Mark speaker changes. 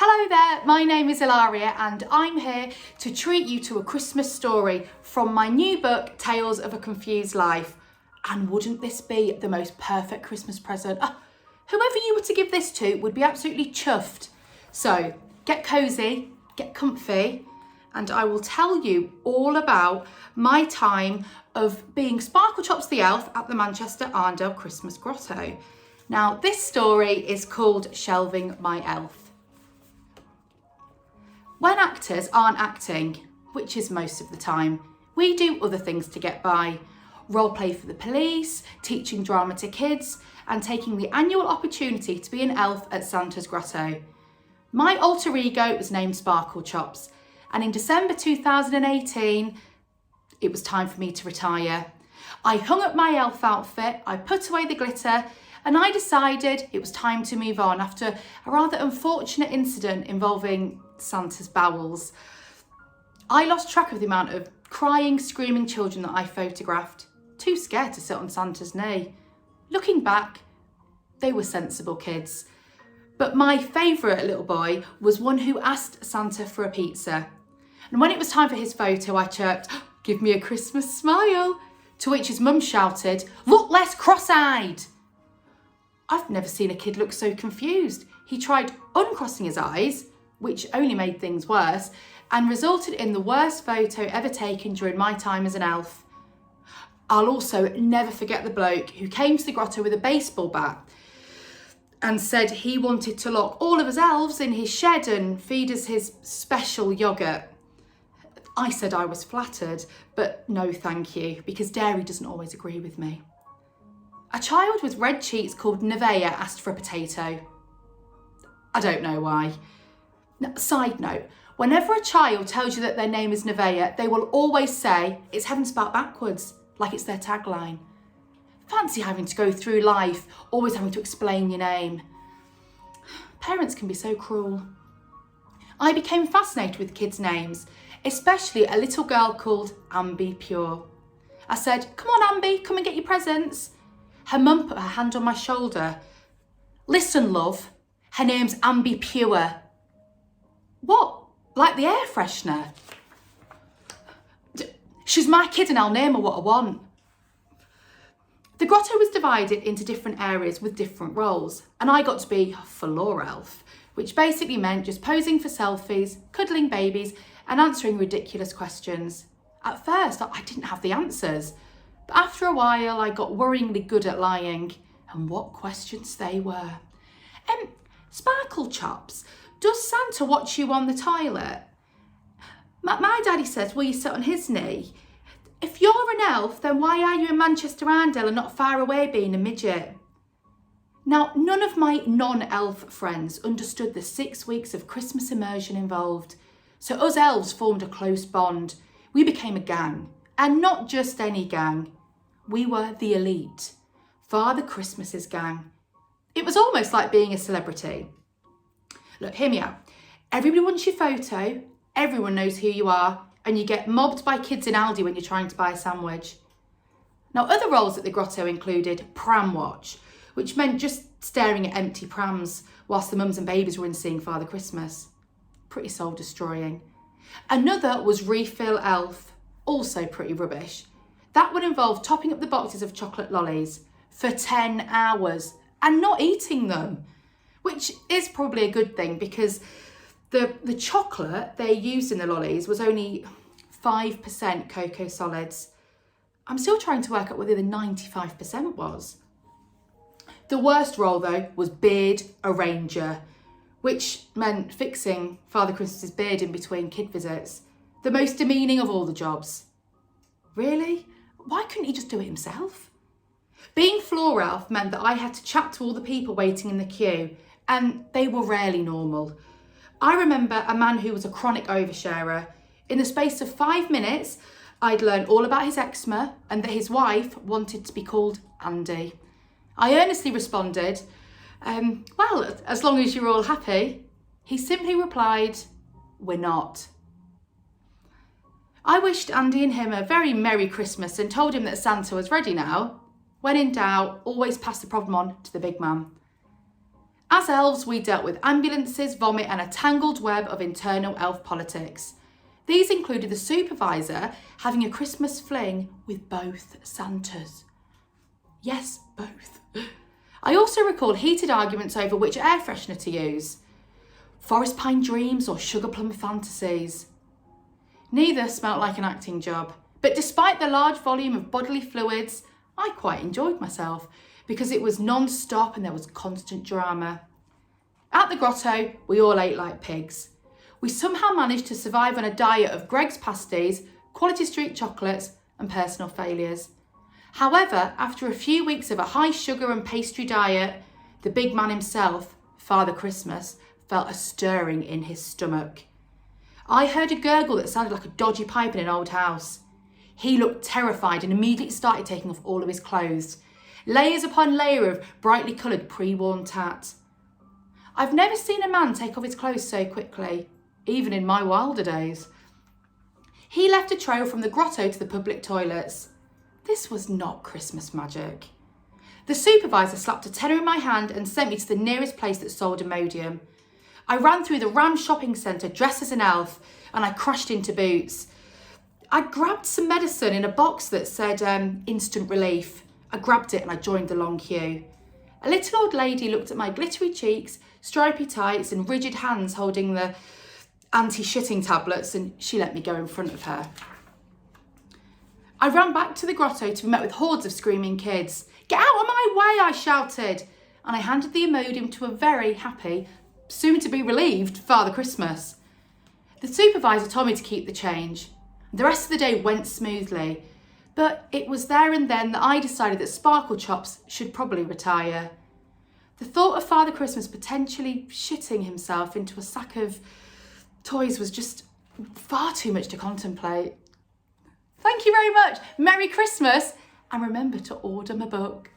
Speaker 1: Hello there, my name is Ilaria and I'm here to treat you to a Christmas story from my new book, Tales of a Confused Life. And wouldn't this be the most perfect Christmas present? Whoever you were to give this to would be absolutely chuffed. So get cosy, get comfy, and I will tell you all about my time of being Sparklechops the Elf at the Manchester Christmas Grotto. Now, this story is called Shelving My Elf. When actors aren't acting, which is most of the time, we do other things to get by. Role play for the police, teaching drama to kids, and taking the annual opportunity to be an elf at Santa's Grotto. My alter ego was named Sparklechops, and in December 2018, it was time for me to retire. I hung up my elf outfit, I put away the glitter, and I decided it was time to move on after a rather unfortunate incident involving Santa's bowels. I lost track of the amount of crying, screaming children that I photographed, too scared to sit on Santa's knee. Looking back, they were sensible kids. But my favourite little boy was one who asked Santa for a pizza. And when it was time for his photo, I chirped, "Give me a Christmas smile," to which his mum shouted, "Look less cross-eyed." I've never seen a kid look so confused. He tried uncrossing his eyes, which only made things worse, and resulted in the worst photo ever taken during my time as an elf. I'll also never forget the bloke who came to the grotto with a baseball bat and said he wanted to lock all of us elves in his shed and feed us his special yoghurt. I said I was flattered, but no thank you, because dairy doesn't always agree with me. A child with red cheeks called Nevaeh asked for a potato. I don't know why. Now, side note, whenever a child tells you that their name is Nevaeh, they will always say it's heaven spelled backwards, like it's their tagline. Fancy having to go through life, always having to explain your name. Parents can be so cruel. I became fascinated with kids' names, especially a little girl called Ambi Pure. I said, "Come on, Ambi, come and get your presents." Her mum put her hand on my shoulder. "Listen, love, her name's Ambi Pure." "What? Like the air freshener?" "She's my kid and I'll name her what I want." The grotto was divided into different areas with different roles, and I got to be floor elf, which basically meant just posing for selfies, cuddling babies, and answering ridiculous questions. At first, I didn't have the answers, but after a while, I got worryingly good at lying, and what questions they were. Sparklechops, does Santa watch you on the toilet? My daddy says, will you sit on his knee? If you're an elf, then why are you in Manchester and not far away being a midget? Now, none of my non-elf friends understood the 6 weeks of Christmas immersion involved. So us elves formed a close bond. We became a gang, and not just any gang. We were the elite, Father Christmas's gang. It was almost like being a celebrity. Look, hear me out. Everybody wants your photo, everyone knows who you are, and you get mobbed by kids in Aldi when you're trying to buy a sandwich. Now, other roles at the grotto included pram watch, which meant just staring at empty prams whilst the mums and babies were in seeing Father Christmas. Pretty soul destroying. Another was refill elf, also pretty rubbish. That would involve topping up the boxes of chocolate lollies for 10 hours and not eating them, which is probably a good thing because the chocolate they used in the lollies was only 5% cocoa solids. I'm still trying to work out whether the 95% was. The worst role though was beard arranger, which meant fixing Father Christmas's beard in between kid visits. The most demeaning of all the jobs. Really? Why couldn't he just do it himself? Being floor elf meant that I had to chat to all the people waiting in the queue, and they were rarely normal. I remember a man who was a chronic oversharer. In the space of 5 minutes, I'd learned all about his eczema and that his wife wanted to be called Andy. I earnestly responded, well, as long as you're all happy. He simply replied, "We're not." I wished Andy and him a very Merry Christmas and told him that Santa was ready now. When in doubt, always pass the problem on to the big man. As elves, we dealt with ambulances, vomit and a tangled web of internal elf politics. These included the supervisor having a Christmas fling with both Santas. Yes, both. I also recall heated arguments over which air freshener to use. Forest Pine Dreams or Sugar Plum Fantasies. Neither smelt like an acting job, but despite the large volume of bodily fluids, I quite enjoyed myself because it was non-stop and there was constant drama. At the grotto, we all ate like pigs. We somehow managed to survive on a diet of Greg's pasties, Quality Street chocolates and personal failures. However, after a few weeks of a high sugar and pastry diet, the big man himself, Father Christmas, felt a stirring in his stomach. I heard a gurgle that sounded like a dodgy pipe in an old house. He looked terrified and immediately started taking off all of his clothes, layers upon layer of brightly coloured pre-worn tat. I've never seen a man take off his clothes so quickly, even in my wilder days. He left a trail from the grotto to the public toilets. This was not Christmas magic. The supervisor slapped a tenner in my hand and sent me to the nearest place that sold Immodium. I ran through the Ram shopping centre dressed as an elf and I crashed into Boots. I grabbed some medicine in a box that said instant relief. I grabbed it and I joined the long queue. A little old lady looked at my glittery cheeks, stripy tights and rigid hands holding the anti-shitting tablets and she let me go in front of her. I ran back to the grotto to be met with hordes of screaming kids. "Get out of my way," I shouted, and I handed the Immodium to a very happy, soon-to-be relieved Father Christmas. The supervisor told me to keep the change. The rest of the day went smoothly, but it was there and then that I decided that Sparkle Chops should probably retire. The thought of Father Christmas potentially shitting himself into a sack of toys was just far too much to contemplate. Thank you very much. Merry Christmas, and remember to order my book.